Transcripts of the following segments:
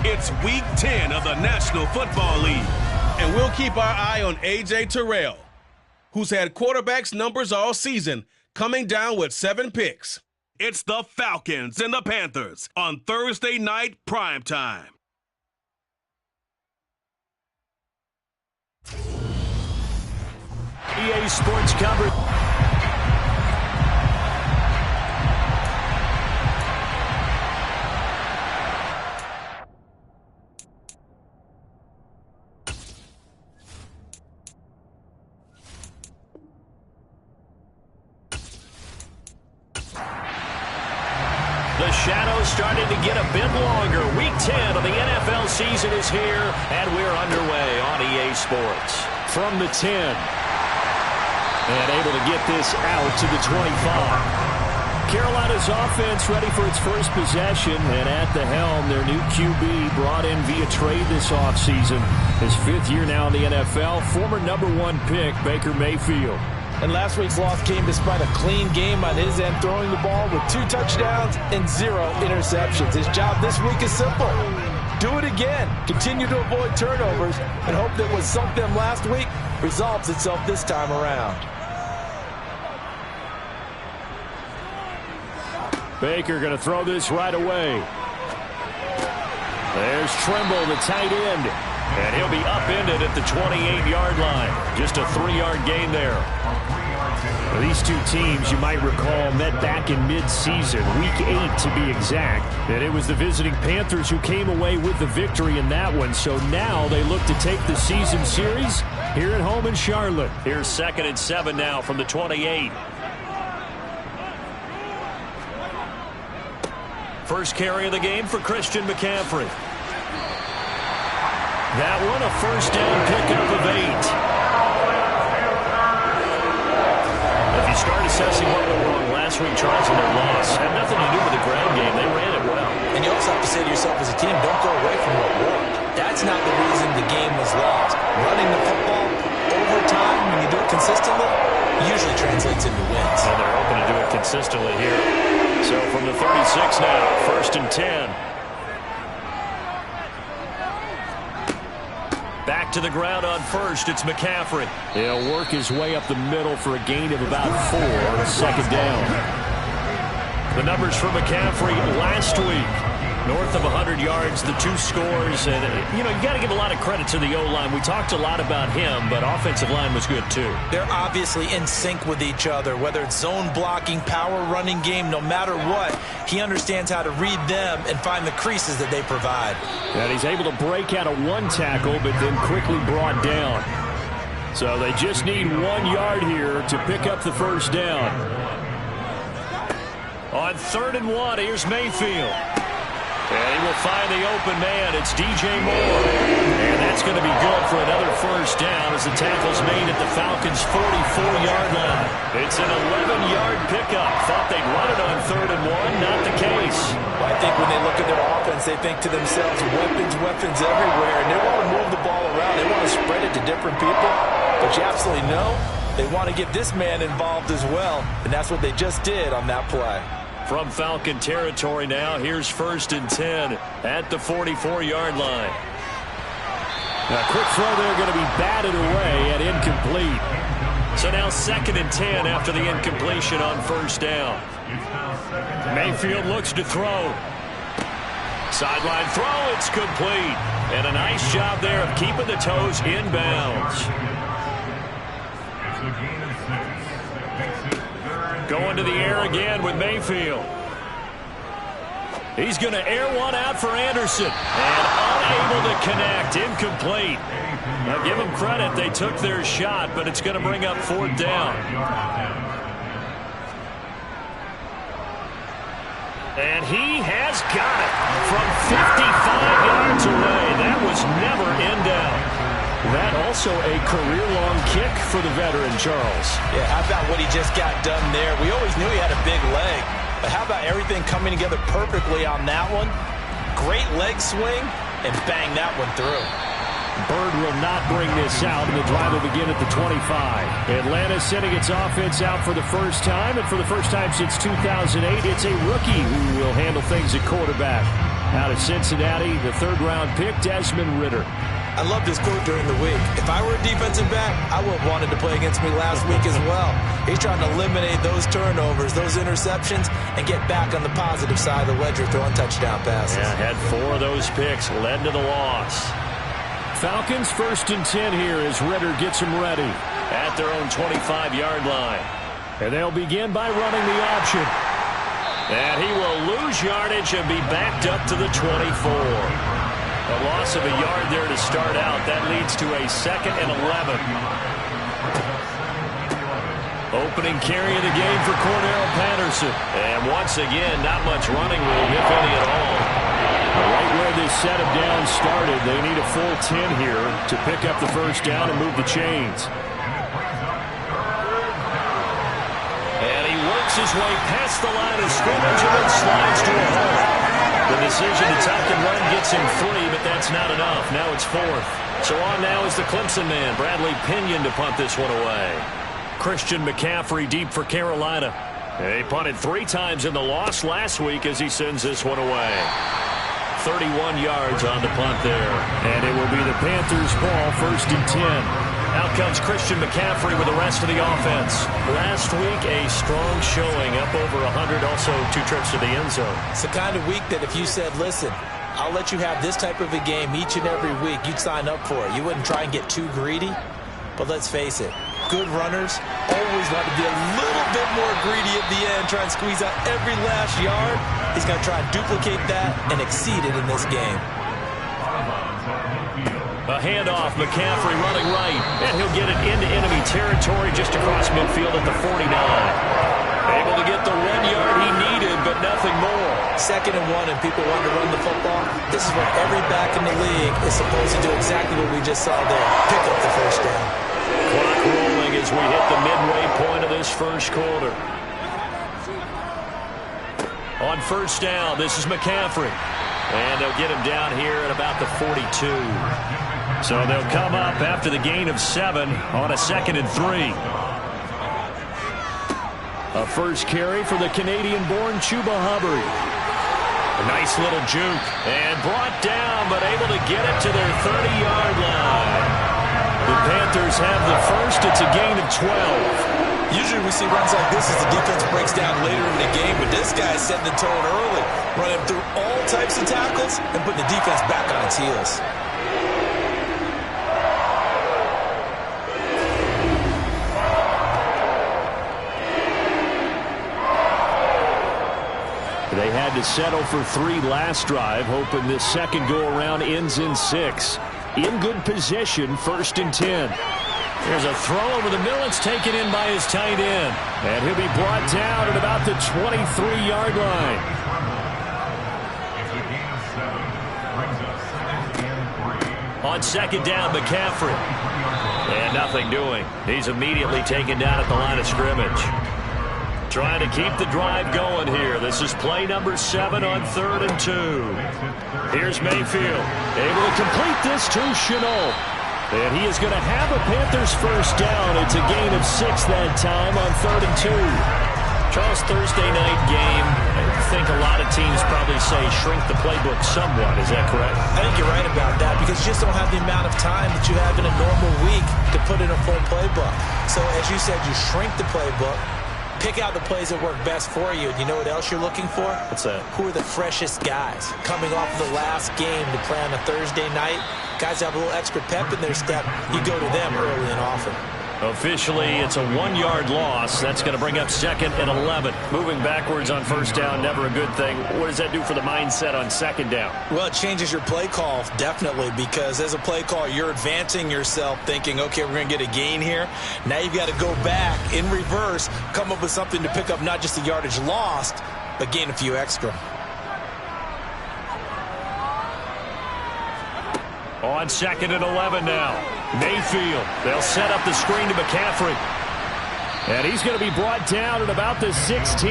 It's Week 10 of the National Football League, and we'll keep our eye on A.J. Terrell, who's had quarterbacks numbers all season, coming down with 7 picks. It's the Falcons and the Panthers on Thursday night primetime. EA Sports coverage. The shadows starting to get a bit longer. Week 10 of the NFL season is here, and we're underway on EA Sports. From the 10, and able to get this out to the 25. Carolina's offense ready for its first possession, and at the helm, their new QB brought in via trade this offseason. His 5th year now in the NFL, former #1 pick, Baker Mayfield. And last week's loss came despite a clean game on his end, throwing the ball with 2 touchdowns and 0 interceptions. His job this week is simple. Do it again. Continue to avoid turnovers and hope that what sunk them last week resolves itself this time around. Baker going to throw this right away. There's Trimble, the tight end. And he'll be upended at the 28-yard line. Just a 3-yard gain there. These two teams, you might recall, met back in mid-season, Week 8 to be exact. And it was the visiting Panthers who came away with the victory in that one. So now they look to take the season series here at home in Charlotte. Here's 2nd and 7 now from the 28. First carry of the game for Christian McCaffrey. That one, a first down pickup of 8. If you start assessing what went wrong last week, Charles, in their loss, had nothing to do with the ground game. They ran it well. And you also have to say to yourself as a team, don't go away from what worked. That's not the reason the game was lost. Running the football over time, when you do it consistently, usually translates into wins. And they're hoping to do it consistently here. So from the 36 now, 1st and 10. Back to the ground on first. It's McCaffrey. He'll work his way up the middle for a gain of about 4. 2nd down. The numbers for McCaffrey last week. North of 100 yards, the 2 scores. And, you got to give a lot of credit to the O-line. We talked a lot about him, but offensive line was good too. They're obviously in sync with each other, whether it's zone blocking, power running game, no matter what. He understands how to read them and find the creases that they provide. And he's able to break out of 1 tackle, but then quickly brought down. So they just need 1 yard here to pick up the first down. On 3rd and 1, here's Mayfield. And he will find the open man. It's DJ Moore. And that's going to be good for another first down as the tackle's made at the Falcons' 44-yard line. It's an 11-yard pickup. Thought they'd run it on 3rd and 1. Not the case. Well, I think when they look at their offense, they think to themselves, weapons everywhere. And they want to move the ball around. They want to spread it to different people. But you absolutely know they want to get this man involved as well. And that's what they just did on that play. From Falcon territory now, here's 1st and 10 at the 44-yard line. A quick throw there going to be batted away and incomplete. So now 2nd and 10 after the incompletion on 1st down. Mayfield looks to throw. Sideline throw, it's complete. And a nice job there of keeping the toes inbounds. Going to the air again with Mayfield. He's going to air one out for Anderson. And unable to connect. Incomplete. Now give them credit. They took their shot, but it's going to bring up 4th down. And he has got it from 55 yards away. That was never in down. That also a career-long kick for the veteran, Charles. Yeah, how about what he just got done there? We always knew he had a big leg, but how about everything coming together perfectly on that one? Great leg swing, and bang that one through. Bird will not bring this out, and the drive will begin at the 25. Atlanta sending its offense out for the first time, and for the first time since 2008, it's a rookie who will handle things at quarterback. Out of Cincinnati, the third-round pick, Desmond Ridder. I loved his quote during the week. If I were a defensive back, I would have wanted to play against me last week as well. He's trying to eliminate those turnovers, those interceptions, and get back on the positive side of the ledger throwing touchdown passes. Yeah, had 4 of those picks, led to the loss. Falcons 1st and 10 here as Ridder gets them ready at their own 25-yard line. And they'll begin by running the option. And he will lose yardage and be backed up to the 24. A loss of a yard there to start out. That leads to a 2nd and 11. Opening carry of the game for Cordarrelle Patterson. And once again, not much running room, if any at all. Right where this set of downs started, they need a full 10 here to pick up the first down and move the chains. And he works his way past the line of scrimmage and then slides to a hole. The decision to tuck and run gets him 3, but that's not enough. Now it's 4th. So on now is the Clemson man, Bradley Pinion, to punt this one away. Christian McCaffrey deep for Carolina. He punted 3 times in the loss last week as he sends this one away. 31 yards on the punt there. And it will be the Panthers' ball, 1st and 10. Out comes Christian McCaffrey with the rest of the offense. Last week, a strong showing, up over 100, also 2 trips to the end zone. It's the kind of week that if you said, listen, I'll let you have this type of a game each and every week, you'd sign up for it. You wouldn't try and get too greedy. But let's face it, good runners always want to be a little bit more greedy at the end, try and squeeze out every last yard. He's going to try and duplicate that and exceed it in this game. A handoff, McCaffrey running right, and he'll get it into enemy territory just across midfield at the 49. Able to get the 1 yard he needed, but nothing more. 2nd and 1, and people want to run the football. This is what every back in the league is supposed to do, exactly what we just saw there. Pick up the first down. Clock rolling as we hit the midway point of this first quarter. On 1st down, this is McCaffrey. And they'll get him down here at about the 42. So they'll come up after the gain of 7 on a 2nd and 3. A first carry for the Canadian-born Chuba Hubbard. A nice little juke. And brought down, but able to get it to their 30-yard line. The Panthers have the first. It's a gain of 12. Usually we see runs like this as the defense breaks down later in the game, but this guy is setting the tone early, running through all types of tackles and putting the defense back on its heels. They had to settle for 3 last drive, hoping this second go-around ends in 6. In good position, 1st and 10. There's a throw over the middle. It's taken in by his tight end. And he'll be brought down at about the 23-yard line. On 2nd down, McCaffrey. And nothing doing. He's immediately taken down at the line of scrimmage. Trying to keep the drive going here. This is play number 7 on 3rd and 2. Here's Mayfield. Able to complete this to Shenault. And he is going to have a Panthers first down. It's a gain of 6 that time on 3rd and 2. Charles, Thursday night game, I think a lot of teams probably say shrink the playbook somewhat. Is that correct? I think you're right about that because you just don't have the amount of time that you have in a normal week to put in a full playbook. So as you said, you shrink the playbook, pick out the plays that work best for you. And you know what else you're looking for? What's that? Who are the freshest guys coming off of the last game to play on a Thursday night? Guys have a little extra pep in their step. You go to them early and often. Officially, it's a 1-yard loss. That's going to bring up 2nd and 11. Moving backwards on 1st down, never a good thing. What does that do for the mindset on 2nd down? Well, it changes your play call, definitely, because as a play call, you're advancing yourself thinking, okay, we're going to get a gain here. Now you've got to go back in reverse, come up with something to pick up not just the yardage lost, but gain a few extra. On 2nd and 11 now. Mayfield. They'll set up the screen to McCaffrey. And he's going to be brought down at about the 16.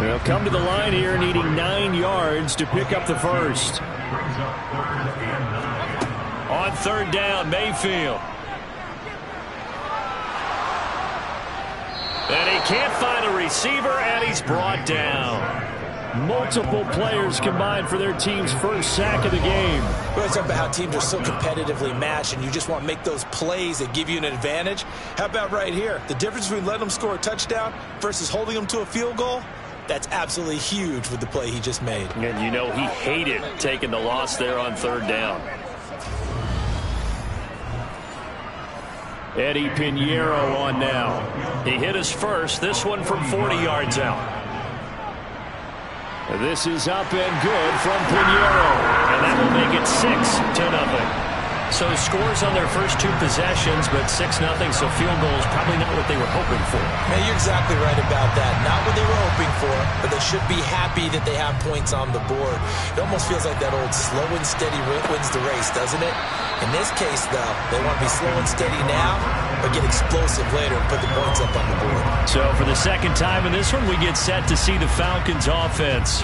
They'll come to the line here needing 9 yards to pick up the first. On 3rd down, Mayfield. And he can't find a receiver, and he's brought down. Multiple players combined for their team's first sack of the game. We always talk about how teams are so competitively matched and you just want to make those plays that give you an advantage. How about right here? The difference between letting them score a touchdown versus holding them to a field goal? That's absolutely huge with the play he just made. And you know he hated taking the loss there on third down. Eddie Pinheiro on now. He hit his first, this one from 40 yards out. This is up and good from Pinheiro. And that will make it 6-0. So scores on their first two possessions, but 6-0, so field goal is probably not what they were hoping for. Man, you're exactly right about that. Not what they were hoping for, but they should be happy that they have points on the board. It almost feels like that old slow and steady wins the race, doesn't it? In this case, though, they want to be slow and steady now, but get explosive later and put the points up on the board. So for the second time in this one, we get set to see the Falcons offense.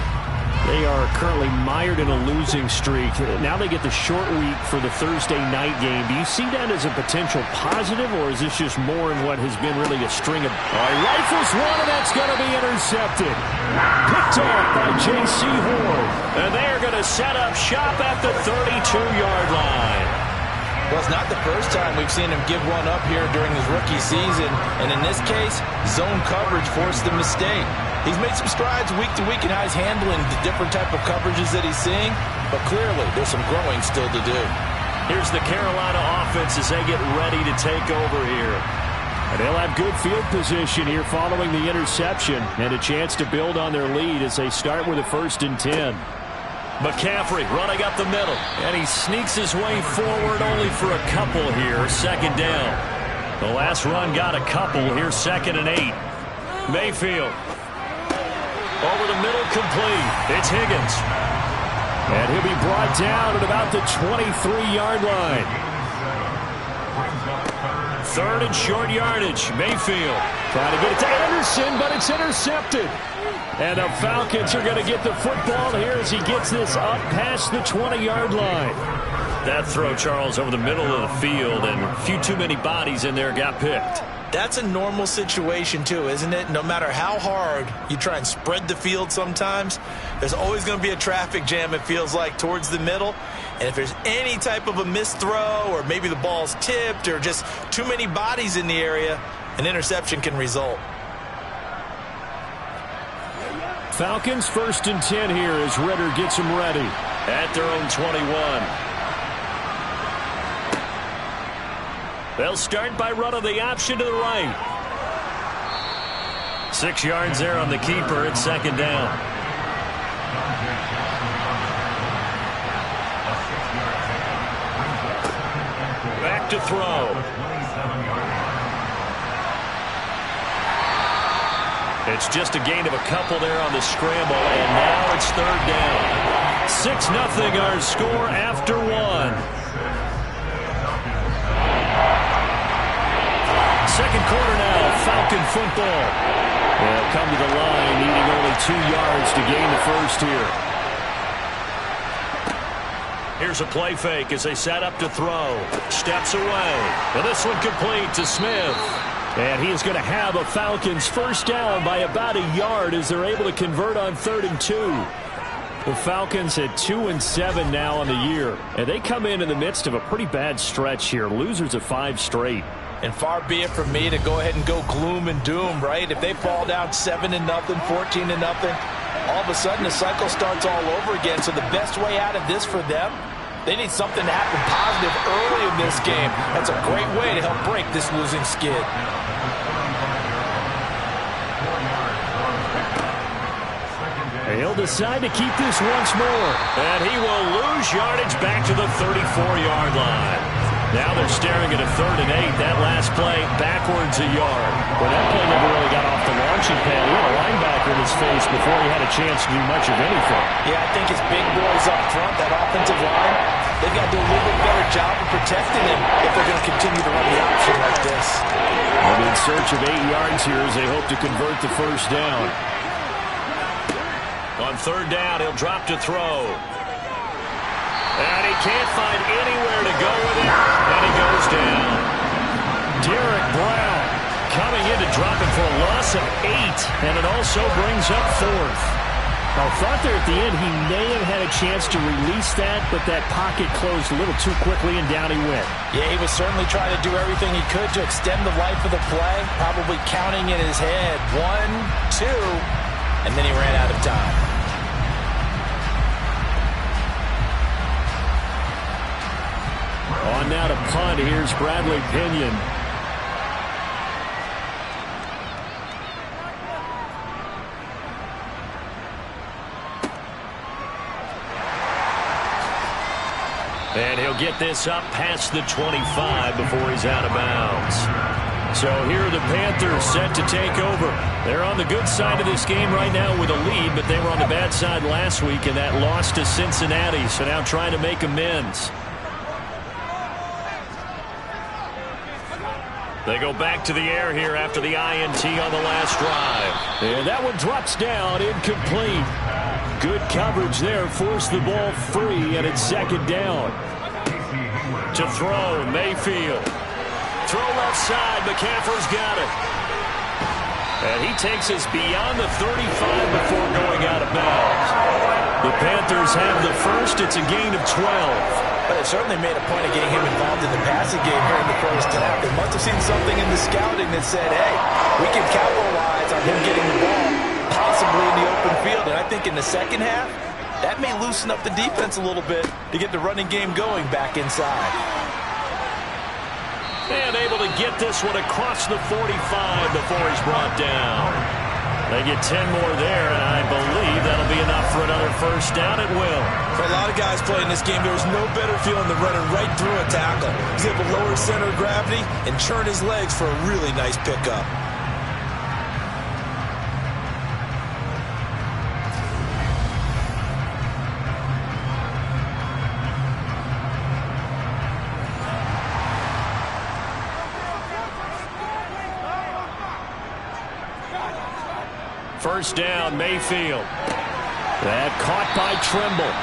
They are currently mired in a losing streak. Now they get the short week for the Thursday night game. Do you see that as a potential positive, or is this just more in what has been really a string of... All right, rifles one, and that's going to be intercepted. Picked off by J.C. Horn. And they're going to set up shop at the 32-yard line. Well, it's not the first time we've seen him give one up here during his rookie season. And in this case, zone coverage forced the mistake. He's made some strides week to week in how he's handling the different type of coverages that he's seeing. But clearly, there's some growing still to do. Here's the Carolina offense as they get ready to take over here. And they'll have good field position here following the interception and a chance to build on their lead as they start with a 1st and 10. McCaffrey running up the middle, and he sneaks his way forward only for a couple here, 2nd down. The last run got a couple here, 2nd and 8. Mayfield over the middle, complete. It's Higgins. And he'll be brought down at about the 23-yard line. 3rd and short yardage. Mayfield trying to get it to Anderson, but it's intercepted. And the Falcons are going to get the football here as he gets this up past the 20-yard line. That throw, Charles, over the middle of the field, and a few too many bodies in there got picked. That's a normal situation, too, isn't it? No matter how hard you try and spread the field sometimes, there's always going to be a traffic jam, it feels like, towards the middle. And if there's any type of a missed throw or maybe the ball's tipped or just too many bodies in the area, an interception can result. Falcons 1st and 10 here as Ritter gets them ready at their own 21. They'll start by running the option to the right. 6 yards there on the keeper at 2nd down. Back to throw. It's just a gain of a couple there on the scramble, and now it's 3rd down. 6-0 our score after 1. 2nd quarter now, Falcon football. They'll come to the line, needing only 2 yards to gain the first here. Here's a play fake as they set up to throw. Steps away. And this one complete to Smith. And he is going to have a Falcons 1st down by about a yard as they're able to convert on 3rd and 2. The Falcons at 2-7 now on the year. And they come in the midst of a pretty bad stretch here. Losers of 5 straight. And far be it from me to go ahead and go gloom and doom, right? If they fall down 7-0, 14-0, all of a sudden the cycle starts all over again. So the best way out of this for them, they need something to happen positive early in this game. That's a great way to help break this losing skid. He'll decide to keep this once more. And he will lose yardage back to the 34-yard line. Now they're staring at a 3rd and 8. That last play backwards a yard. Well, that play never really got off the launching pad. He had a linebacker in his face before he had a chance to do much of anything. Yeah, I think his big boys up front, that offensive line, they've got to do a little bit better job of protecting him if they're going to continue to run the option like this. They'll be in search of 8 yards here as they hope to convert the 1st down. On 3rd down, he'll drop to throw. And he can't find anywhere to go with it. And he goes down. Derek Brown coming in to drop it for a loss of 8. And it also brings up 4th. I thought there at the end he may have had a chance to release that, but that pocket closed a little too quickly, and down he went. Yeah, he was certainly trying to do everything he could to extend the life of the play, probably counting in his head 1, 2, and then he ran out of time. On now to punt. Here's Bradley Pinion. And he'll get this up past the 25 before he's out of bounds. So here are the Panthers set to take over. They're on the good side of this game right now with a lead, but they were on the bad side last week in that loss to Cincinnati, so now trying to make amends. They go back to the air here after the INT on the last drive. And that one drops down, incomplete. Good coverage there, forced the ball free, and it's second down. To throw, Mayfield. Throw left side, McCaffrey's got it. And he takes us beyond the 35 before going out of bounds. The Panthers have the first. It's a gain of 12. But it certainly made a point of getting him involved in the passing game here in the first half. They must have seen something in the scouting that said, hey, we can capitalize on him getting the ball, possibly in the open field. And I think in the second half, that may loosen up the defense a little bit to get the running game going back inside. And able to get this one across the 45 before he's brought down. They get 10 more there, and I believe that'll be enough for another first down. It will. For a lot of guys playing this game, there was no better feeling than running right through a tackle. He's able to lower his center of gravity and churn his legs for a really nice pickup. First down, Mayfield. That caught by Trimble.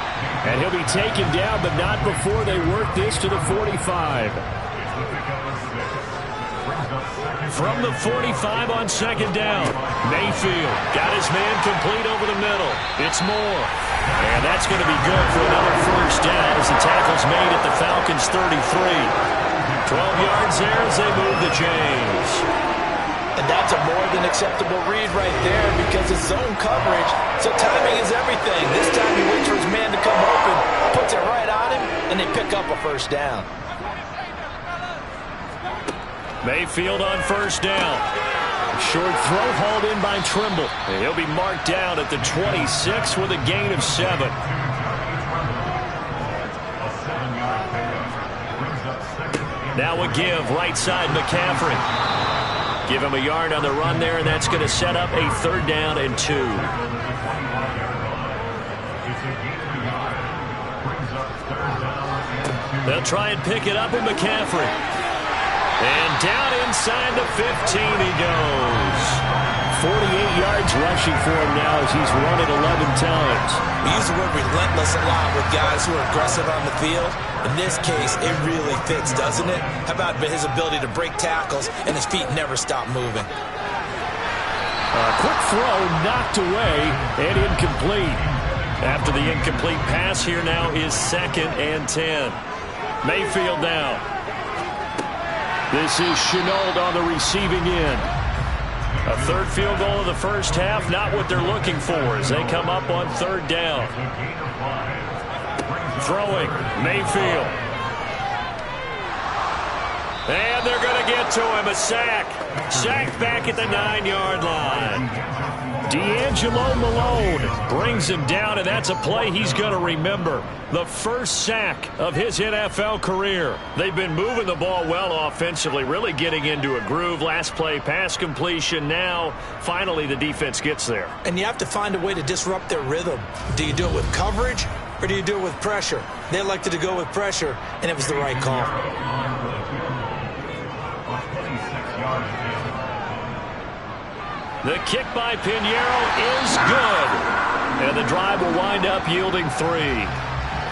And he'll be taken down, but not before they work this to the 45. From the 45 on second down, Mayfield got his man complete over the middle. It's Moore. And that's going to be good for another first down as the tackle's made at the Falcons' 33. 12 yards there as they move the chains. And that's a more than acceptable read right there because it's zone coverage, so timing is everything. This time he waits for his man to come open, puts it right on him, and they pick up a first down. Mayfield on first down. Short throw hauled in by Trimble. And he'll be marked down at the 26 with a gain of 7. Now a give, right side McCaffrey. Give him a yard on the run there, and that's going to set up a third down and 2. They'll try and pick it up with McCaffrey. And down inside the 15 he goes. 48 yards rushing for him now as he's run it 11 times. We use the word relentless a lot with guys who are aggressive on the field. In this case, it really fits, doesn't it? How about his ability to break tackles and his feet never stop moving? A quick throw knocked away and incomplete. After the incomplete pass, here now is second and 10. Mayfield now. This is Chenault on the receiving end. A third field goal of the first half, not what they're looking for as they come up on third down. Throwing, Mayfield. And they're going to get to him, a sack. Sack back at the 9-yard line. D'Angelo Malone brings him down, and that's a play he's going to remember. The first sack of his NFL career. They've been moving the ball well offensively, really getting into a groove. Last play, pass completion. Now, finally, the defense gets there. And you have to find a way to disrupt their rhythm. Do you do it with coverage, or do you do it with pressure? They elected to go with pressure, and it was the right call. The kick by Pinheiro is good. And the drive will wind up yielding 3.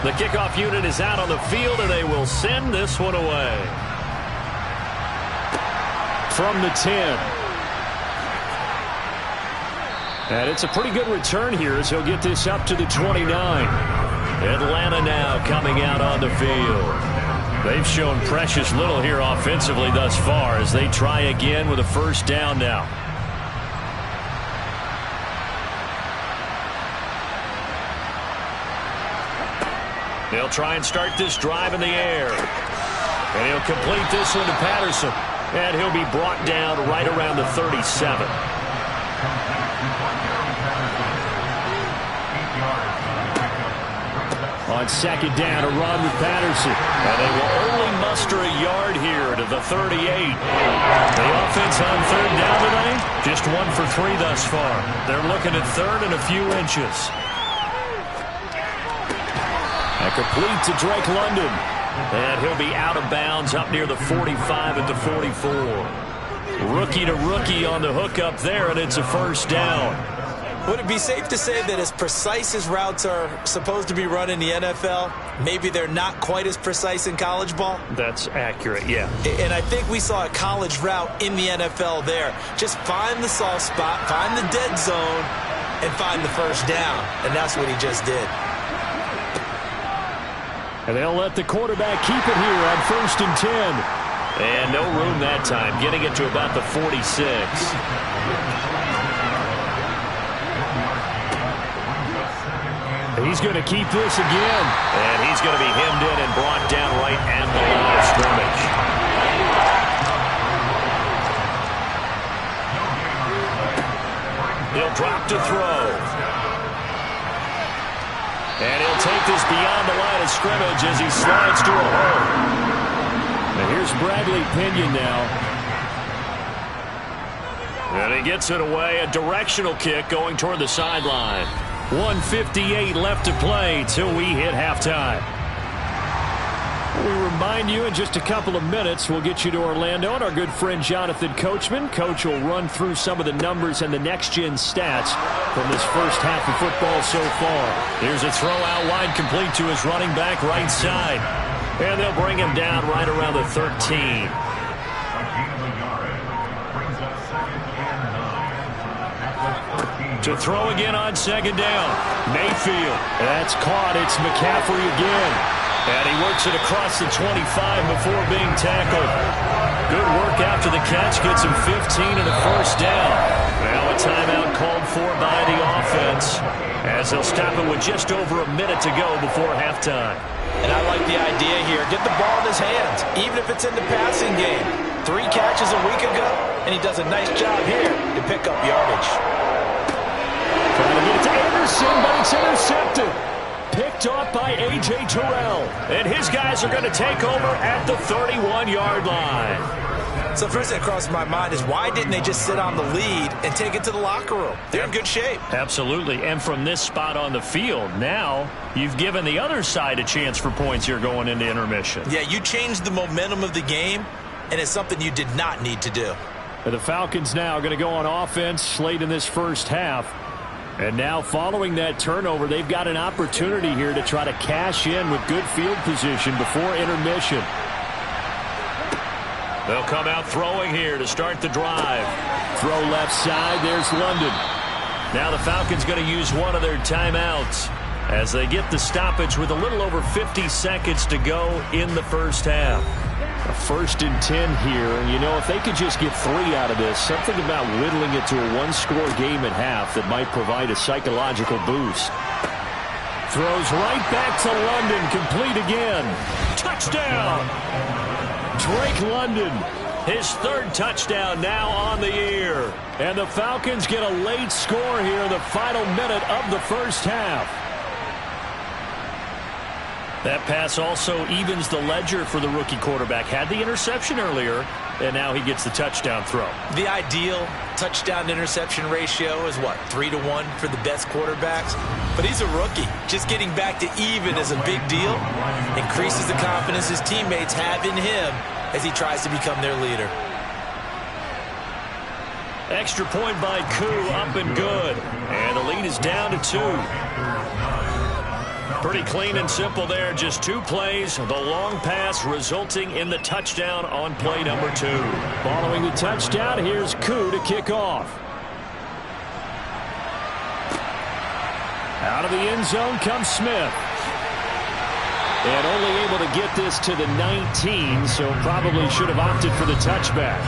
The kickoff unit is out on the field, and they will send this one away. From the 10. And it's a pretty good return here as he'll get this up to the 29. Atlanta now coming out on the field. They've shown precious little here offensively thus far as they try again with a first down now. They'll try and start this drive in the air. And he'll complete this one to Patterson. And he'll be brought down right around the 37. On second down, a run with Patterson. And they will only muster a yard here to the 38. The offense on third down tonight, just 1 for 3 thus far. They're looking at third and a few inches. And complete to Drake London. And he'll be out of bounds up near the 45 at the 44. Rookie to rookie on the hook up there, and it's a first down. Would it be safe to say that as precise as routes are supposed to be run in the NFL, maybe they're not quite as precise in college ball? That's accurate, yeah. And I think we saw a college route in the NFL there. Just find the soft spot, find the dead zone, and find the first down. And that's what he just did. And they'll let the quarterback keep it here on 1st and 10. And no room that time, getting it to about the 46. He's going to keep this again. And he's going to be hemmed in and brought down right at the line of scrimmage. He'll drop to throw. And he'll take this beyond the line of scrimmage as he slides to a hole. And here's Bradley Pinion now. And he gets it away. A directional kick going toward the sideline. 1:58 left to play till we hit halftime. We remind you in just a couple of minutes we'll get you to Orlando and our good friend Jonathan Coachman. Coach will run through some of the numbers and the next-gen stats from this first half of football so far. Here's a throw out wide complete to his running back right side. And they'll bring him down right around the 13. To throw again on second down. Mayfield. That's caught. It's McCaffrey again. And he works it across the 25 before being tackled. Good work after the catch. Gets him 15 and a first down. Now a timeout called for by the offense as they'll stop it with just over a minute to go before halftime. And I like the idea here. Get the ball in his hands, even if it's in the passing game. 3 catches a week ago, and he does a nice job here to pick up yardage. Trying to get it to Anderson, but it's intercepted. Picked off by A.J. Terrell. And his guys are going to take over at the 31-yard line. So first thing that crossed my mind is why didn't they just sit on the lead and take it to the locker room? They're in good shape. Absolutely. And from this spot on the field, now you've given the other side a chance for points here going into intermission. Yeah, you changed the momentum of the game, and it's something you did not need to do. And the Falcons now going to go on offense late in this first half. And now following that turnover, they've got an opportunity here to try to cash in with good field position before intermission. They'll come out throwing here to start the drive. Throw left side. There's London. Now the Falcons going to use one of their timeouts as they get the stoppage with a little over 50 seconds to go in the first half. A 1st and 10 here, and you know, if they could just get 3 out of this, something about whittling it to a 1-score game at half that might provide a psychological boost. Throws right back to London, complete again. Touchdown! Drake London, his 3rd touchdown now on the year. And the Falcons get a late score here in the final minute of the first half. That pass also evens the ledger for the rookie quarterback. Had the interception earlier, and now he gets the touchdown throw. The ideal touchdown-interception ratio is, what, 3-to-1 for the best quarterbacks? But he's a rookie. Just getting back to even is a big deal. Increases the confidence his teammates have in him as he tries to become their leader. Extra point by Koo, up and good. And the lead is down to 2. Pretty clean and simple there. Just 2 plays. The long pass resulting in the touchdown on play number 2. Following the touchdown, here's Koo to kick off. Out of the end zone comes Smith. And only able to get this to the 19, so probably should have opted for the touchback.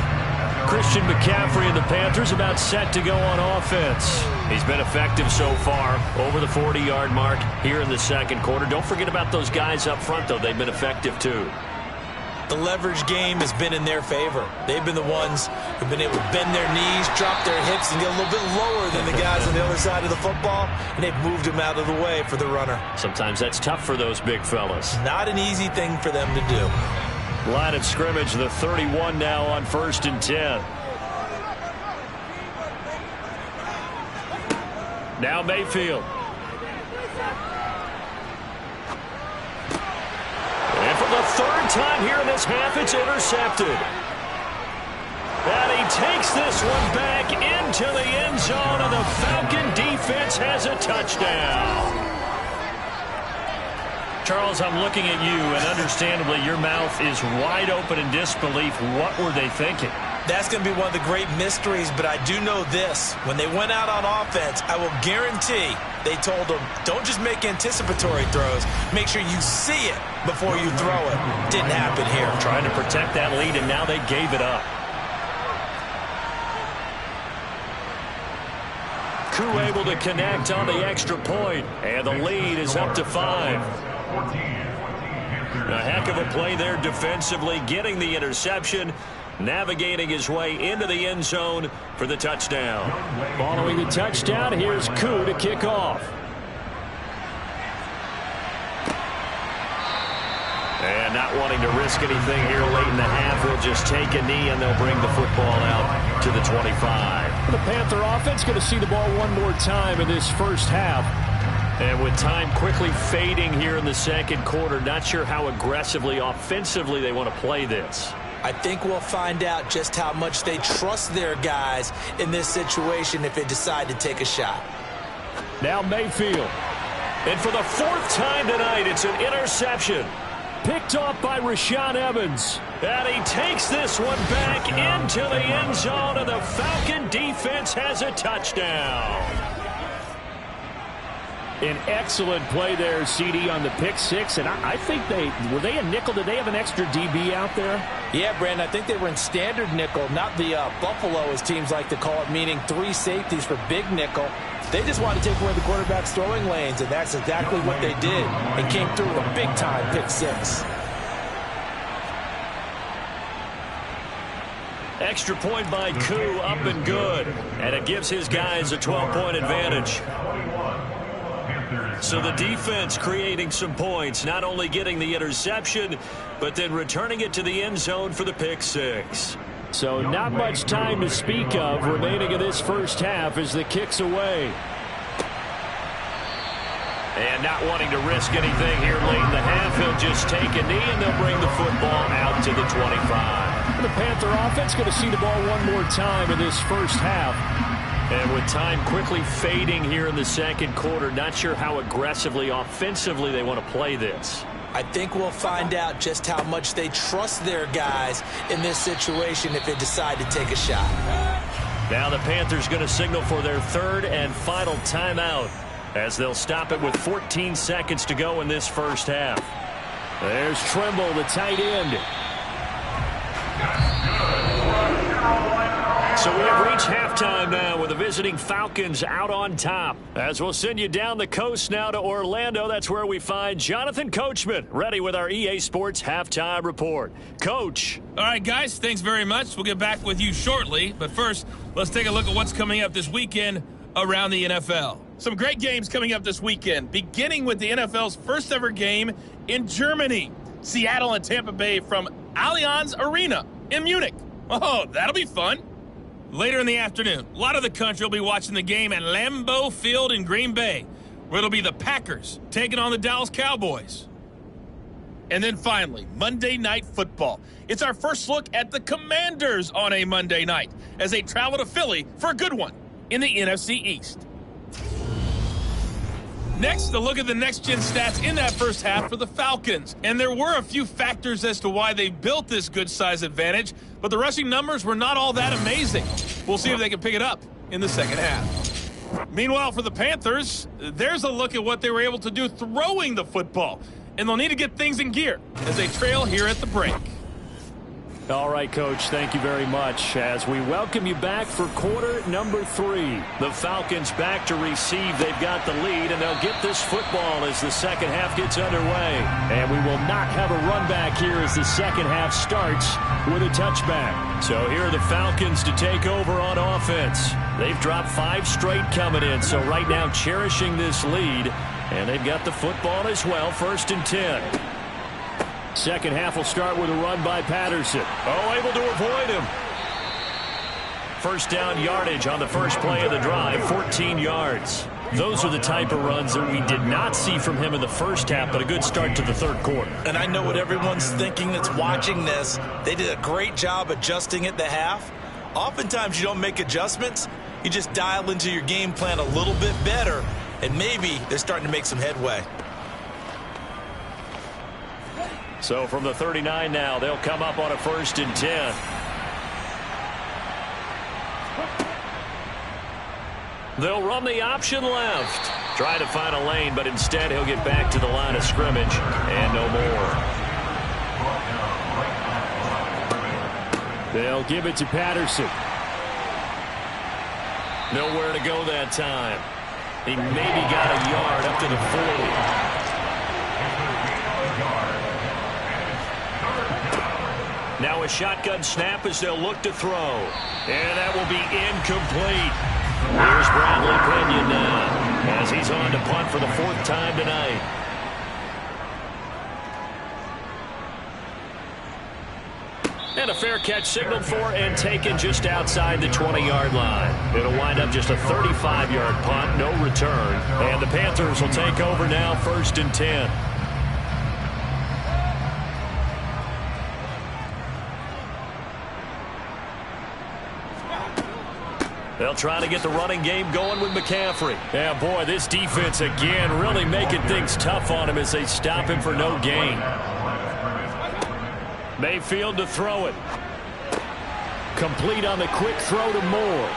Christian McCaffrey and the Panthers about set to go on offense. He's been effective so far, over the 40-yard mark here in the second quarter. Don't forget about those guys up front, though. They've been effective, too. The leverage game has been in their favor. They've been the ones who've been able to bend their knees, drop their hips, and get a little bit lower than the guys on the other side of the football, and they've moved them out of the way for the runner. Sometimes that's tough for those big fellas. Not an easy thing for them to do. Line of scrimmage, the 31 now on 1st and 10. Now Mayfield. And for the third time here in this half, it's intercepted. And he takes this one back into the end zone, and the Falcon defense has a touchdown. Charles, I'm looking at you, and understandably, your mouth is wide open in disbelief. What were they thinking? That's going to be one of the great mysteries, but I do know this. When they went out on offense, I will guarantee they told them, don't just make anticipatory throws. Make sure you see it before you throw it. Didn't happen here. Trying to protect that lead, and now they gave it up. Koo able to connect on the extra point, and the lead is up to 5. A heck of a play there defensively, getting the interception, navigating his way into the end zone for the touchdown. Following the touchdown, here's Koo to kick off. And not wanting to risk anything here late in the half, he'll just take a knee and they'll bring the football out to the 25. The Panther offense going to see the ball one more time in this first half. And with time quickly fading here in the second quarter, not sure how aggressively, offensively they want to play this. I think we'll find out just how much they trust their guys in this situation if they decide to take a shot. Now Mayfield. And for the fourth time tonight, it's an interception. Picked off by Rashaan Evans. And he takes this one back into the end zone, and the Falcon defense has a touchdown. An excellent play there, CD, on the pick six. And I think were they a nickel? Did they have an extra DB out there? Yeah, Brandon, I think they were in standard nickel, not the Buffalo, as teams like to call it, meaning 3 safeties for big nickel. They just wanted to take away the quarterback's throwing lanes, and that's exactly what they did, and came through with a big-time pick six. Extra point by Koo, up and good. And it gives his guys a 12-point advantage. So the defense creating some points, not only getting the interception, but then returning it to the end zone for the pick six. So not much time to speak of remaining in this first half as the kick's away. And not wanting to risk anything here late in the half, he'll just take a knee and they'll bring the football out to the 25. The Panther offense going to see the ball one more time in this first half. And with time quickly fading here in the second quarter, not sure how aggressively, offensively they want to play this. I think we'll find out just how much they trust their guys in this situation if they decide to take a shot. Now the Panthers going to signal for their third and final timeout as they'll stop it with 14 seconds to go in this first half. There's Trimble, the tight end. So we have reached halftime now with the visiting Falcons out on top. As we'll send you down the coast now to Orlando, that's where we find Jonathan Coachman, ready with our EA Sports Halftime Report. Coach. All right, guys, thanks very much. We'll get back with you shortly. But first, let's take a look at what's coming up this weekend around the NFL. Some great games coming up this weekend, beginning with the NFL's first ever game in Germany. Seattle and Tampa Bay from Allianz Arena in Munich. Oh, that'll be fun. Later in the afternoon, a lot of the country will be watching the game at Lambeau Field in Green Bay, where it'll be the Packers taking on the Dallas Cowboys. And then finally, Monday Night Football. It's our first look at the Commanders on a Monday night as they travel to Philly for a good one in the NFC East. Next, a look at the next-gen stats in that first half for the Falcons. And there were a few factors as to why they built this good size advantage, but the rushing numbers were not all that amazing. We'll see if they can pick it up in the second half. Meanwhile, for the Panthers, there's a look at what they were able to do throwing the football. And they'll need to get things in gear as they trail here at the break. All right, Coach, thank you very much. As we welcome you back for quarter number 3. The Falcons back to receive. They've got the lead, and they'll get this football as the second half gets underway. And we will not have a run back here as the second half starts with a touchback. So here are the Falcons to take over on offense. They've dropped 5 straight coming in, so right now cherishing this lead. And they've got the football as well, 1st and 10. Second half will start with a run by Patterson. Oh, able to avoid him. First down yardage on the first play of the drive, 14 yards. Those are the type of runs that we did not see from him in the first half, but a good start to the third quarter. And I know what everyone's thinking that's watching this. They did a great job adjusting at the half. Oftentimes you don't make adjustments. You just dial into your game plan a little bit better, and maybe they're starting to make some headway. So from the 39 now, they'll come up on a 1st and 10. They'll run the option left. Try to find a lane, but instead he'll get back to the line of scrimmage and no more. They'll give it to Patterson. Nowhere to go that time. He maybe got a yard up to the 40. Now a shotgun snap as they'll look to throw. And that will be incomplete. Here's Bradley Pinion now as he's on to punt for the 4th time tonight. And a fair catch signaled for and taken just outside the 20-yard line. It'll wind up just a 35-yard punt, no return. And the Panthers will take over now, 1st and 10. They'll try to get the running game going with McCaffrey. Yeah, boy, this defense again really making things tough on him as they stop him for no gain. Mayfield to throw it. Complete on the quick throw to Moore.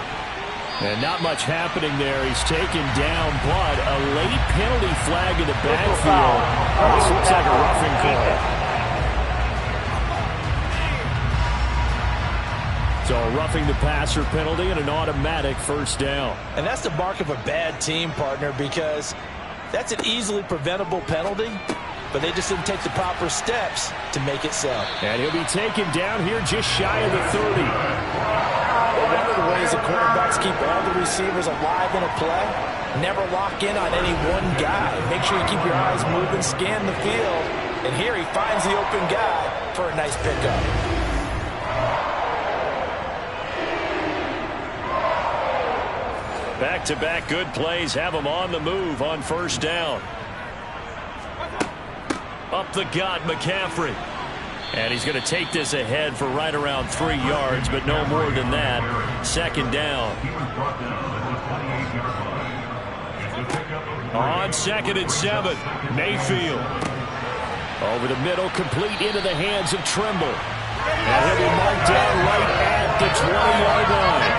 And not much happening there. He's taken down, but a late penalty flag in the backfield. This looks like a roughing call. So a roughing the passer penalty and an automatic 1st down. And that's the mark of a bad team, partner, because that's an easily preventable penalty, but they just didn't take the proper steps to make it so. And he'll be taken down here just shy of the 30. One of the ways the quarterbacks keep all the receivers alive in a play, never lock in on any one guy. Make sure you keep your eyes moving, scan the field, and here he finds the open guy for a nice pickup. Back-to-back good plays have him on the move on 1st down. Up the gut, McCaffrey. And he's going to take this ahead for right around 3 yards, but no more than that. 2nd down. On 2nd and 7, Mayfield. Over the middle, complete into the hands of Trimble. And he'll be marked down right at the 20-yard line.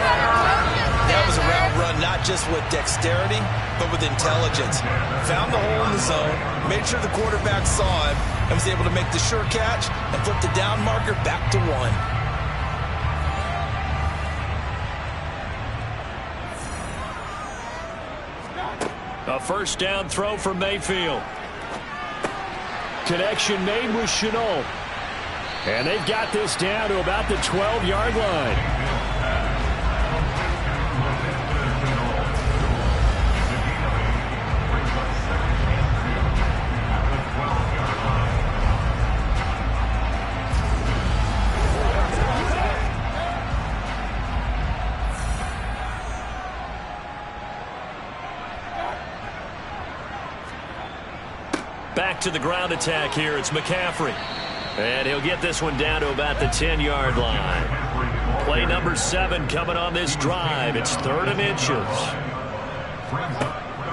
That was a route run not just with dexterity, but with intelligence. Found the hole in the zone, made sure the quarterback saw him, and was able to make the sure catch and flip the down marker back to 1. A 1st down throw for Mayfield. Connection made with Chenault. And they've got this down to about the 12-yard line. Back to the ground attack here. It's McCaffrey. And he'll get this one down to about the 10-yard line. Play number 7 coming on this drive. It's 3rd and inches.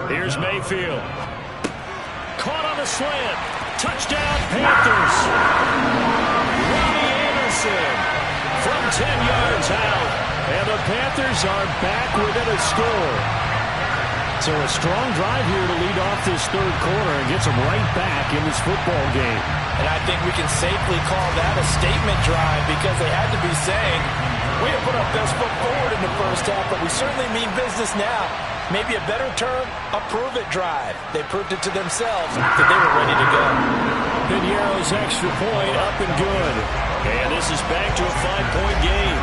Here's Mayfield. Caught on the slant. Touchdown, Panthers. Robbie Anderson from 10 yards out. And the Panthers are back within a score. So a strong drive here to lead off this third quarter and gets them right back in this football game. And I think we can safely call that a statement drive because they had to be saying, we have put our best foot forward in the first half, but we certainly mean business now. Maybe a better term, a prove-it drive. They proved it to themselves that they were ready to go. Piniero's extra point up and good. And this is back to a 5-point game.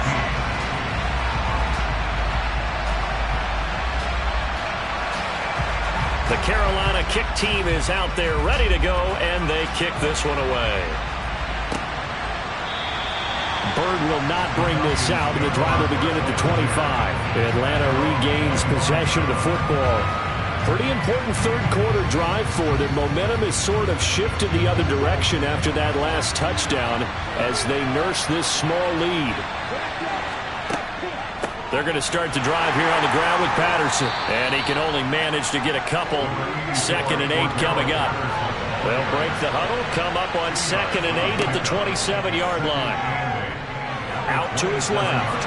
The Carolina kick team is out there ready to go, and they kick this one away. Bird will not bring this out, and the drive will begin at the 25. Atlanta regains possession of the football. Pretty important third quarter drive for them. Momentum is sort of shifted the other direction after that last touchdown as they nurse this small lead. They're going to start the drive here on the ground with Patterson. And he can only manage to get a couple. 2nd and 8 coming up. They'll break the huddle, come up on 2nd and 8 at the 27-yard line. Out to his left.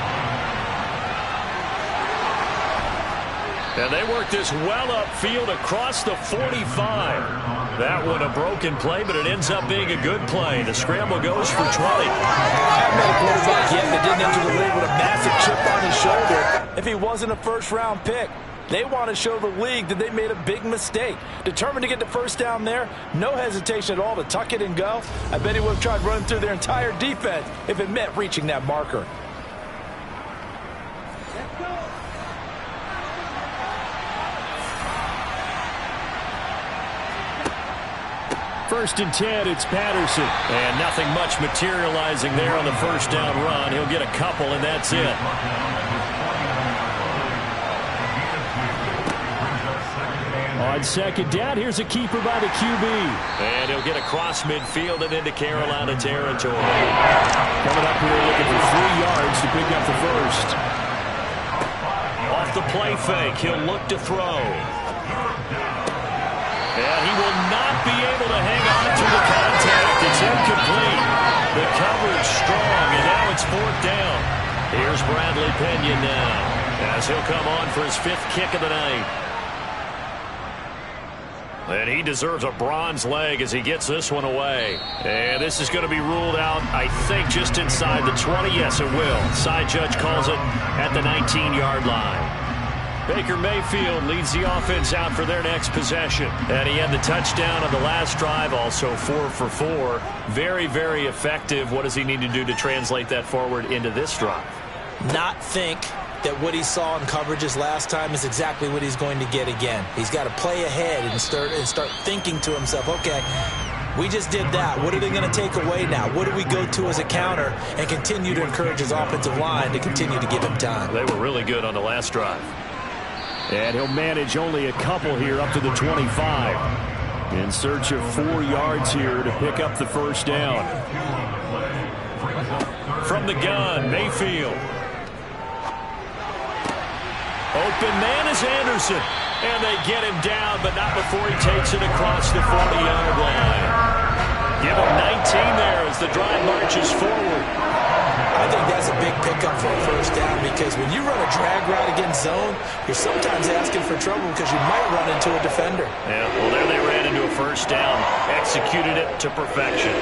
And they work this well upfield across the 45. That one a broken play, but it ends up being a good play. The scramble goes for 20. I've met a quarterback yet that didn't enter the league with a massive chip on his shoulder if he wasn't a first-round pick. They want to show the league that they made a big mistake. Determined to get the first down there, no hesitation at all to tuck it and go. I bet he would have tried running through their entire defense if it meant reaching that marker. First and 10, it's Patterson. And nothing much materializing there on the first down run. He'll get a couple, and that's it. On 2nd down, here's a keeper by the QB. And he'll get across midfield and into Carolina territory. Coming up here looking for 3 yards to pick up the first. Off the play fake, he'll look to throw. And he will not be able to hang on to the contact. It's incomplete. The coverage strong, and now it's 4th down. Here's Bradley Pinion now as he'll come on for his 5th kick of the night. And he deserves a bronze leg as he gets this one away. And this is going to be ruled out, I think, just inside the 20. Yes, it will. Side judge calls it at the 19-yard line. Baker Mayfield leads the offense out for their next possession. And he had the touchdown on the last drive, also 4 for 4. Very, very effective. What does he need to do to translate that forward into this drive? Not think that what he saw in coverages last time is exactly what he's going to get again. He's got to play ahead and start thinking to himself, okay, we just did that. What are they going to take away now? What do we go to as a counter? And continue to encourage his offensive line to continue to give him time. They were really good on the last drive. And he'll manage only a couple here up to the 25. In search of 4 yards here to pick up the first down. From the gun, Mayfield. Open man is Anderson. And they get him down, but not before he takes it across the 40-yard line. Give him 19 there as the drive marches forward. I think that's a big pickup for a first down because when you run a drag route against zone, you're sometimes asking for trouble because you might run into a defender. Yeah, well, there they ran into a first down. Executed it to perfection.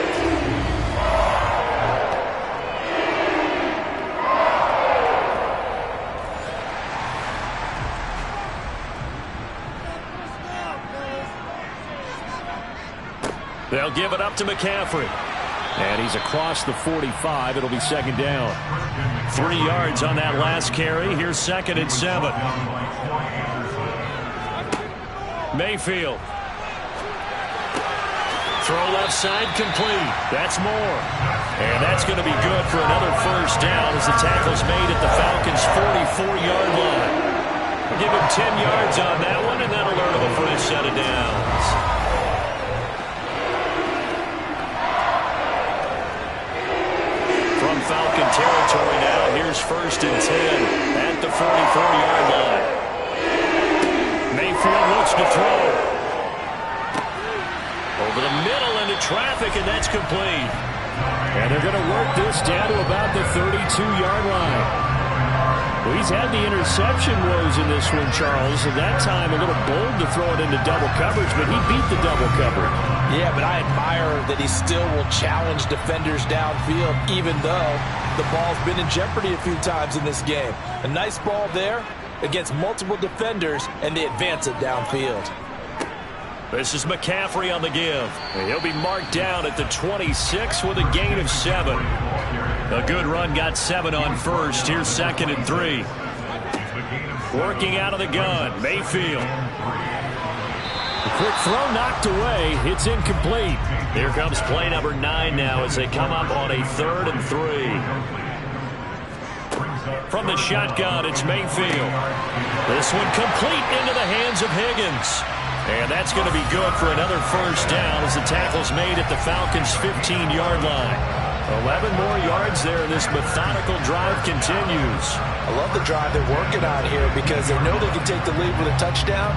They'll give it up to McCaffrey. And he's across the 45. It'll be 2nd down. 3 yards on that last carry. Here's 2nd and 7. Mayfield. Throw left side complete. That's more. And that's going to be good for another first down as the tackle's made at the Falcons' 44-yard line. Give him 10 yards on that one, and that'll earn him a first set of downs. Falcon territory now. Here's 1st and 10 at the 44-yard line. Mayfield looks to throw. Over the middle into traffic, and that's complete. And they're going to work this down to about the 32-yard line. Well, he's had the interception woes in this one, Charles, and that time a little bold to throw it into double coverage, but he beat the double coverage. Yeah, but I admire that he still will challenge defenders downfield, even though the ball's been in jeopardy a few times in this game. A nice ball there against multiple defenders, and they advance it downfield. This is McCaffrey on the give. He'll be marked down at the 26 with a gain of 7. A good run got 7 on first. Here's 2nd and 3. Working out of the gun, Mayfield. A quick throw knocked away. It's incomplete. Here comes play number 9 now as they come up on a 3rd and 3. From the shotgun, it's Mayfield. This one complete into the hands of Higgins. And that's going to be good for another first down as the tackle's made at the Falcons' 15-yard line. 11 more yards there, and this methodical drive continues. I love the drive they're working on here because they know they can take the lead with a touchdown.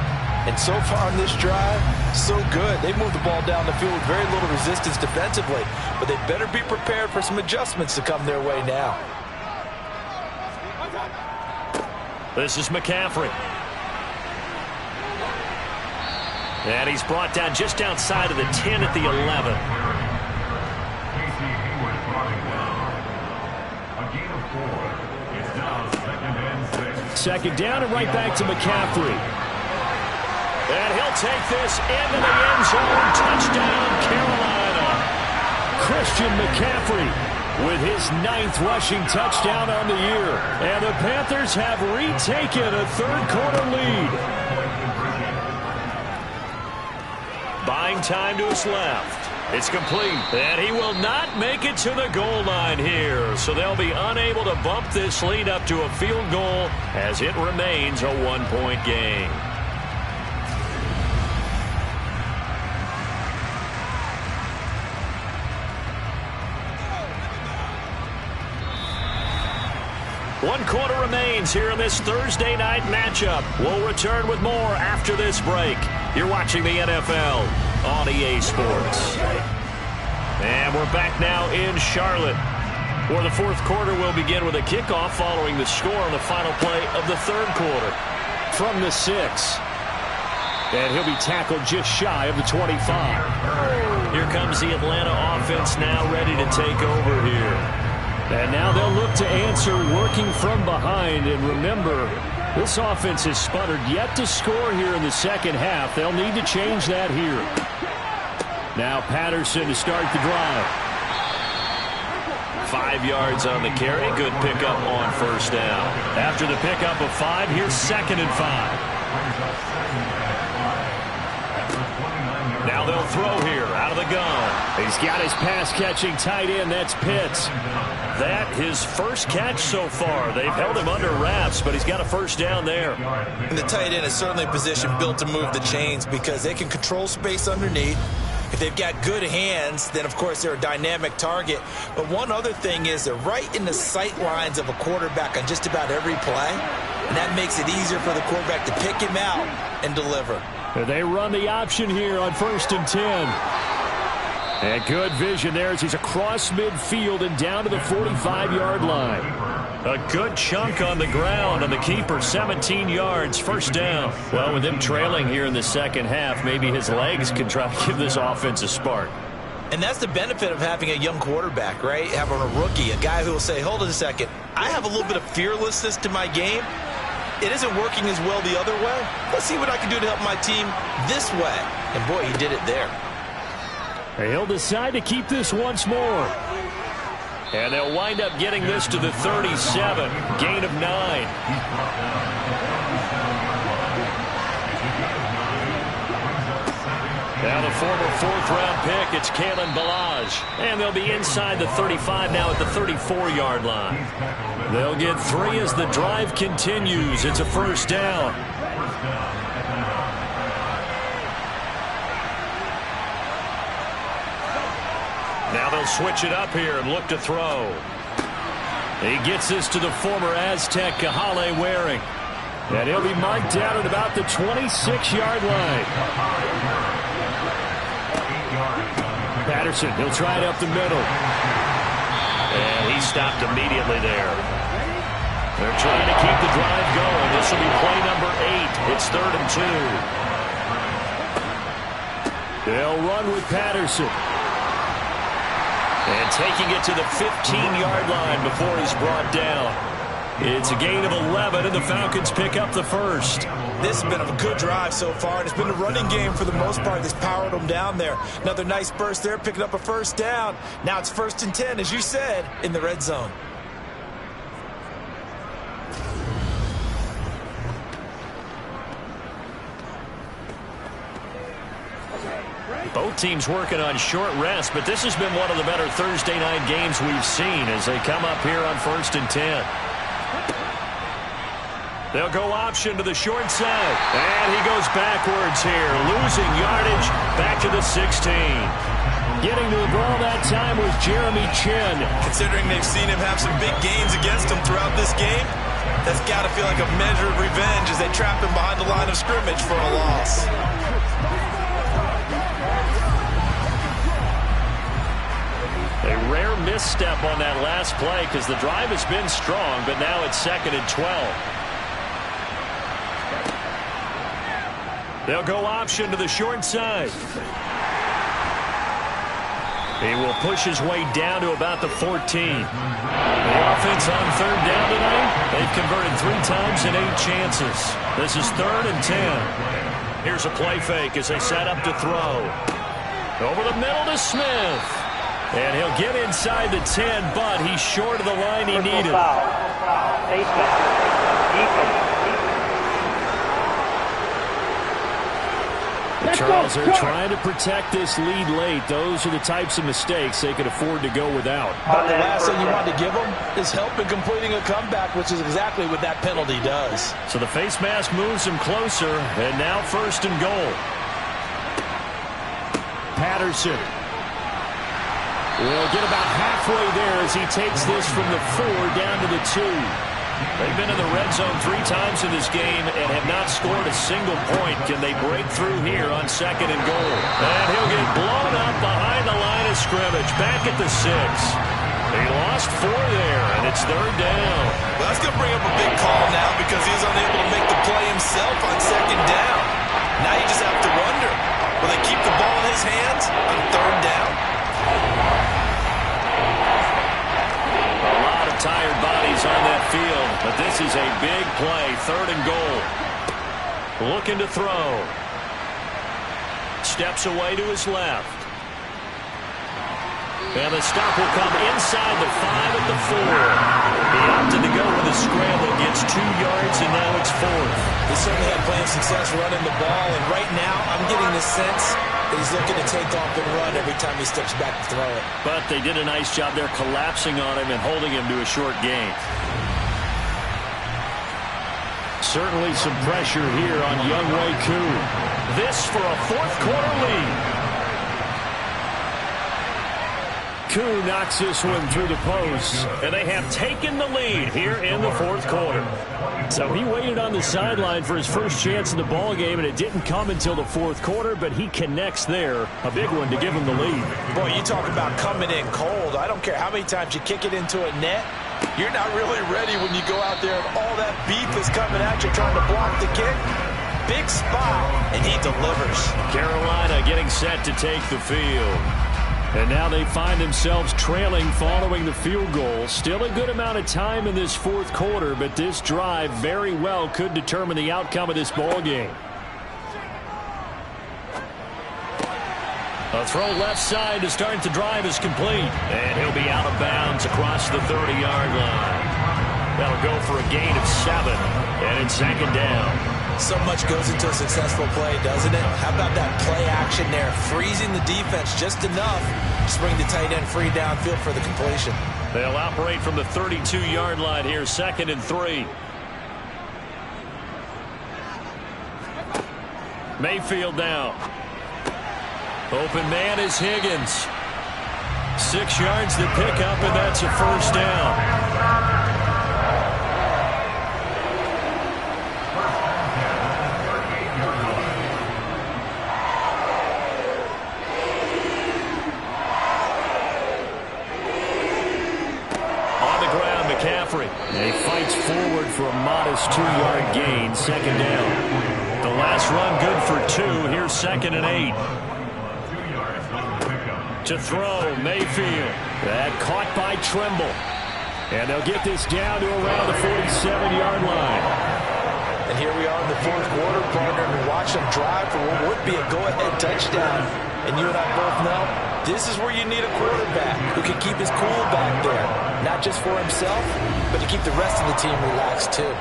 And so far on this drive, so good. They move the ball down the field with very little resistance defensively. But they better be prepared for some adjustments to come their way now. This is McCaffrey. And he's brought down just outside of the 10 at the 11. Second down and right back to McCaffrey. And he'll take this into the end zone. Touchdown, Carolina. Christian McCaffrey with his 9th rushing touchdown on the year. And the Panthers have retaken a third-quarter lead. Buying time to his left. It's complete. And he will not make it to the goal line here. So they'll be unable to bump this lead up to a field goal as it remains a 1-point game. One quarter remains here in this Thursday night matchup. We'll return with more after this break. You're watching the NFL on EA Sports. And we're back now in Charlotte, where the fourth quarter will begin with a kickoff following the score on the final play of the third quarter. From the 6. And he'll be tackled just shy of the 25. Here comes the Atlanta offense now ready to take over here. And now they'll look to answer working from behind. And remember, this offense has sputtered yet to score here in the second half. They'll need to change that here. Now Patterson to start the drive. 5 yards on the carry. Good pickup on first down. After the pickup of 5, here's 2nd and 5. Now they'll throw here out of the gun. He's got his pass-catching tight end. That's Pitts. That his first catch so far. They've held him under wraps, but he's got a first down there. And the tight end is certainly a position built to move the chains because they can control space underneath. If they've got good hands, then, of course, they're a dynamic target. But one other thing is they're right in the sight lines of a quarterback on just about every play. And that makes it easier for the quarterback to pick him out and deliver. They run the option here on 1st and 10. And good vision there as he's across midfield and down to the 45-yard line. A good chunk on the ground on the keeper, 17 yards, first down. Well, with him trailing here in the second half, maybe his legs can try to give this offense a spark. And that's the benefit of having a young quarterback, right? Having a rookie, a guy who will say, hold on a second, I have a little bit of fearlessness to my game. It isn't working as well the other way. Let's see what I can do to help my team this way. And, boy, he did it there. He'll decide to keep this once more. And they'll wind up getting this to the 37. Gain of 9. Now the former 4th-round pick, it's Kalen Ballage. And they'll be inside the 35 now at the 34-yard line. They'll get 3 as the drive continues. It's a first down. Now they'll switch it up here and look to throw. He gets this to the former Aztec, Kahale Waring. And he'll be marked down at about the 26-yard line. Patterson, he'll try it up the middle. And he stopped immediately there. They're trying to keep the drive going. This will be play number 8. It's 3rd and 2. They'll run with Patterson. And taking it to the 15-yard line before he's brought down. It's a gain of 11, and the Falcons pick up the first. This has been a good drive so far, and it's been a running game for the most part that's powered them down there. Another nice burst there, picking up a first down. Now it's 1st and 10, as you said, in the red zone. Both teams working on short rest, but this has been one of the better Thursday night games we've seen as they come up here on 1st and 10. They'll go option to the short side. And he goes backwards here, losing yardage back to the 16. Getting to the ball that time was Jeremy Chin. Considering they've seen him have some big gains against him throughout this game, that's got to feel like a measure of revenge as they trap him behind the line of scrimmage for a loss. A rare misstep on that last play because the drive has been strong, but now it's 2nd and 12. They'll go option to the short side. He will push his way down to about the 14. The offense on 3rd down tonight. They've converted 3 times in 8 chances. This is 3rd and 10. Here's a play fake as they set up to throw. Over the middle to Smith. And he'll get inside the 10, but he's short of the line he needed. Charles, they're trying to protect this lead late. Those are the types of mistakes they could afford to go without. But the last thing you want to give them is help in completing a comeback, which is exactly what that penalty does. So the face mask moves him closer, and now 1st and goal. Patterson will get about halfway there as he takes this from the 4 down to the 2. They've been in the red zone 3 times in this game and have not scored a single point. Can they break through here on 2nd and goal? And he'll get blown up behind the line of scrimmage. Back at the 6. He lost 4 there, and it's 3rd down. Well, that's going to bring up a big call now because he's unable to make the play himself on 2nd down. Now you just have to wonder, will they keep the ball in his hands on 3rd down? A lot of tired bodies on that field, but this is a big play. 3rd and goal. Looking to throw. Steps away to his left. And the stop will come inside the 5 at the 4. He opted to go with a scramble, gets 2 yards, and now it's 4th. He certainly had plenty of success running the ball, and right now I'm getting the sense that he's looking to take off and run every time he steps back to throw it. But they did a nice job there collapsing on him and holding him to a short gain. Certainly some pressure here on Younghoe Koo. This for a 4th quarter lead. Koo knocks this one through the post, and they have taken the lead here in the 4th quarter. So he waited on the sideline for his first chance in the ball game, and it didn't come until the 4th quarter, but he connects there. A big one to give him the lead. Boy, you talk about coming in cold. I don't care how many times you kick it into a net. You're not really ready when you go out there and all that beef is coming at you trying to block the kick. Big spot, and he delivers. Carolina getting set to take the field. And now they find themselves trailing following the field goal. Still a good amount of time in this 4th quarter, but this drive very well could determine the outcome of this ball game. A throw left side to start the drive is complete. And he'll be out of bounds across the 30-yard line. That'll go for a gain of 7. And it's 2nd down. So much goes into a successful play, doesn't it? How about that play action there? Freezing the defense just enough to bring the tight end free downfield for the completion. They'll operate from the 32-yard line here, 2nd and 3. Mayfield now. Open man is Higgins. 6 yards to pick up, and that's a 1st down. They fight fakes forward for a modest 2-yard gain. Second down. The last run good for 2. Here's 2nd and 8. To throw, Mayfield. That caught by Trimble. And they'll get this down to around the 47-yard line. And here we are in the fourth quarter, partner, and watch them drive for what would be a go-ahead touchdown. And you and I both know this is where you need a quarterback who can keep his cool back there. Not just for himself, but to keep the rest of the team relaxed too.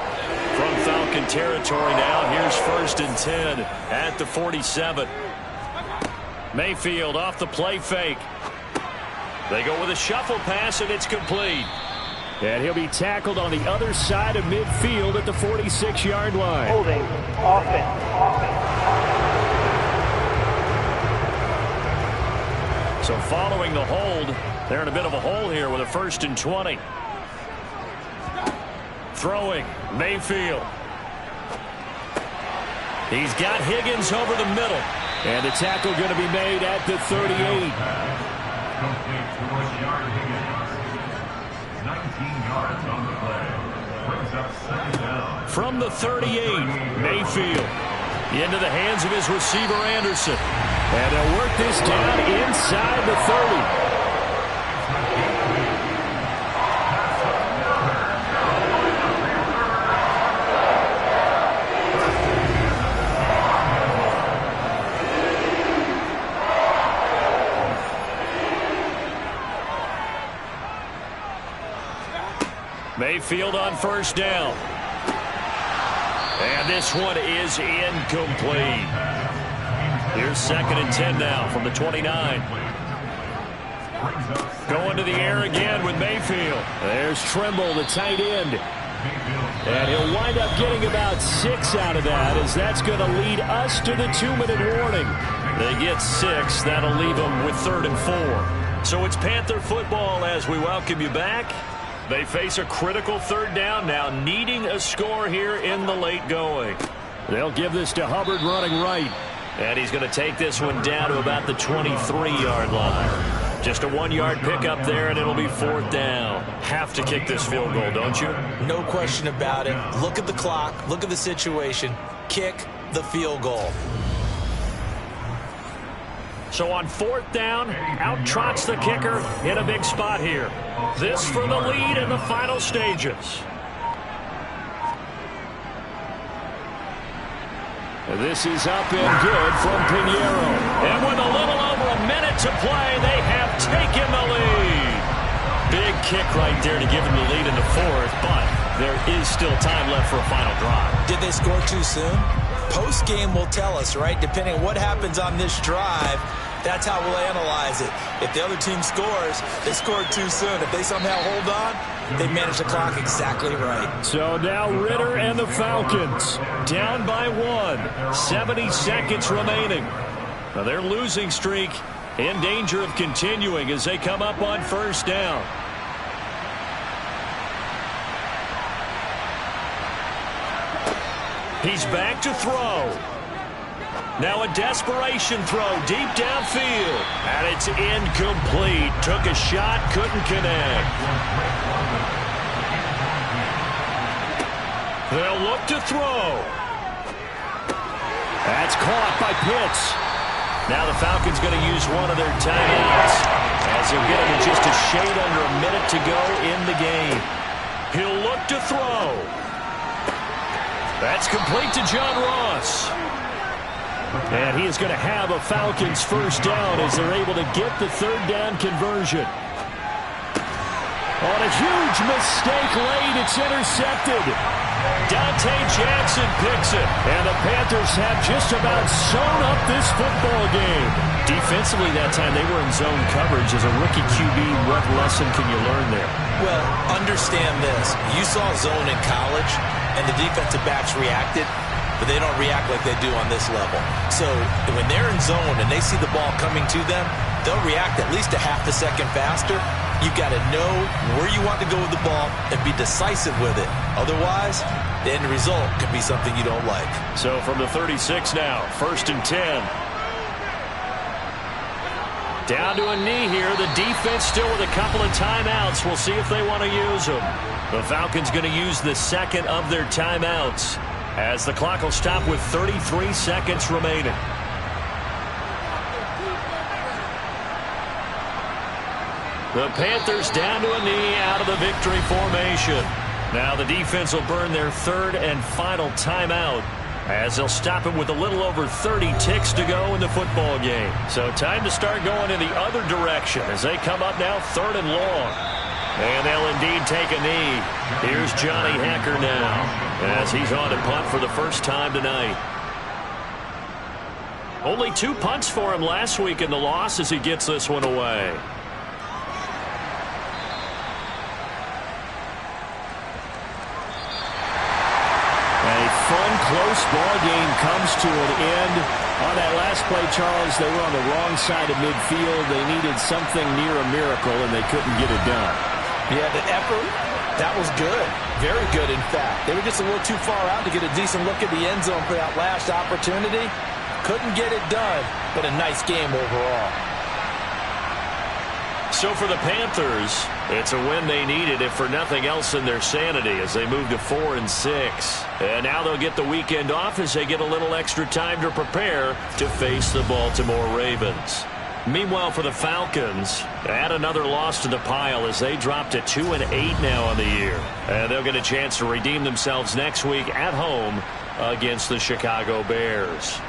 From Falcon territory now, here's 1st and 10 at the 47. Mayfield off the play fake. They go with a shuffle pass, and it's complete. And he'll be tackled on the other side of midfield at the 46-yard line. Holding, offense. So following the hold, they're in a bit of a hole here with a 1st and 20. Throwing, Mayfield. He's got Higgins over the middle. And the tackle going to be made at the 38. From the 38, Mayfield into the hands of his receiver, Anderson. And they'll work this down inside the 30. Mayfield on 1st down. And this one is incomplete. Here's 2nd and 10 now from the 29. Going to the air again with Mayfield. There's Trimble, the tight end. And he'll wind up getting about 6 out of that, as that's going to lead us to the 2-minute warning. They get 6. That'll leave them with 3rd and 4. So it's Panther football as we welcome you back. They face a critical 3rd down now, needing a score here in the late going. They'll give this to Hubbard running right. And he's going to take this one down to about the 23-yard line. Just a 1-yard pickup there, and it'll be 4th down. Have to kick this field goal, don't you? No question about it. Look at the clock. Look at the situation. Kick the field goal. So on 4th down, out trots the kicker in a big spot here. This for the lead in the final stages. This is up and good from Pinheiro. And with a little over a minute to play, they have taken the lead. Big kick right there to give them the lead in the 4th, but there is still time left for a final drive. Did they score too soon? Post-game will tell us, right? Depending on what happens on this drive, that's how we'll analyze it. If the other team scores, they scored too soon. If they somehow hold on, they manage the clock exactly right. So now Ritter and the Falcons down by 1. 70 seconds remaining. Now their losing streak in danger of continuing as they come up on 1st down. He's back to throw. Now a desperation throw deep downfield. And it's incomplete. Took a shot, couldn't connect. They'll look to throw. That's caught by Pitts. Now the Falcons going to use one of their timeouts, as they'll get it with just a shade under a minute to go in the game. He'll look to throw. That's complete to John Ross. And he is going to have a Falcons 1st down as they're able to get the 3rd down conversion. On a huge mistake late, it's intercepted. Dante Jackson picks it. And the Panthers have just about sewn up this football game. Defensively that time, they were in zone coverage. As a rookie QB, what lesson can you learn there? Well, understand this. You saw zone in college, and the defensive backs reacted, but they don't react like they do on this level. So when they're in zone and they see the ball coming to them, they'll react at least a half a second faster. You've got to know where you want to go with the ball and be decisive with it. Otherwise, the end result could be something you don't like. So from the 36 now, 1st and 10. Down to a knee here. The defense still with a couple of timeouts. We'll see if they want to use them. The Falcons going to use the second of their timeouts as the clock will stop with 33 seconds remaining. The Panthers down to a knee out of the victory formation. Now the defense will burn their third and final timeout as they'll stop it with a little over 30 ticks to go in the football game. So time to start going in the other direction as they come up now third and long. And they'll indeed take a knee. Here's Johnny Hacker now as he's on to punt for the first time tonight. Only 2 punts for him last week in the loss as he gets this one away. Fun, close ball game comes to an end. On that last play, Charles, they were on the wrong side of midfield. They needed something near a miracle, and they couldn't get it done. Yeah, the effort, that was good. Very good, in fact. They were just a little too far out to get a decent look at the end zone for that last opportunity. Couldn't get it done, but a nice game overall. So for the Panthers, it's a win they needed, if for nothing else than their sanity, as they move to 4-6. And now they'll get the weekend off as they get a little extra time to prepare to face the Baltimore Ravens. Meanwhile, for the Falcons, add another loss to the pile as they drop to 2-8 now on the year. And they'll get a chance to redeem themselves next week at home against the Chicago Bears.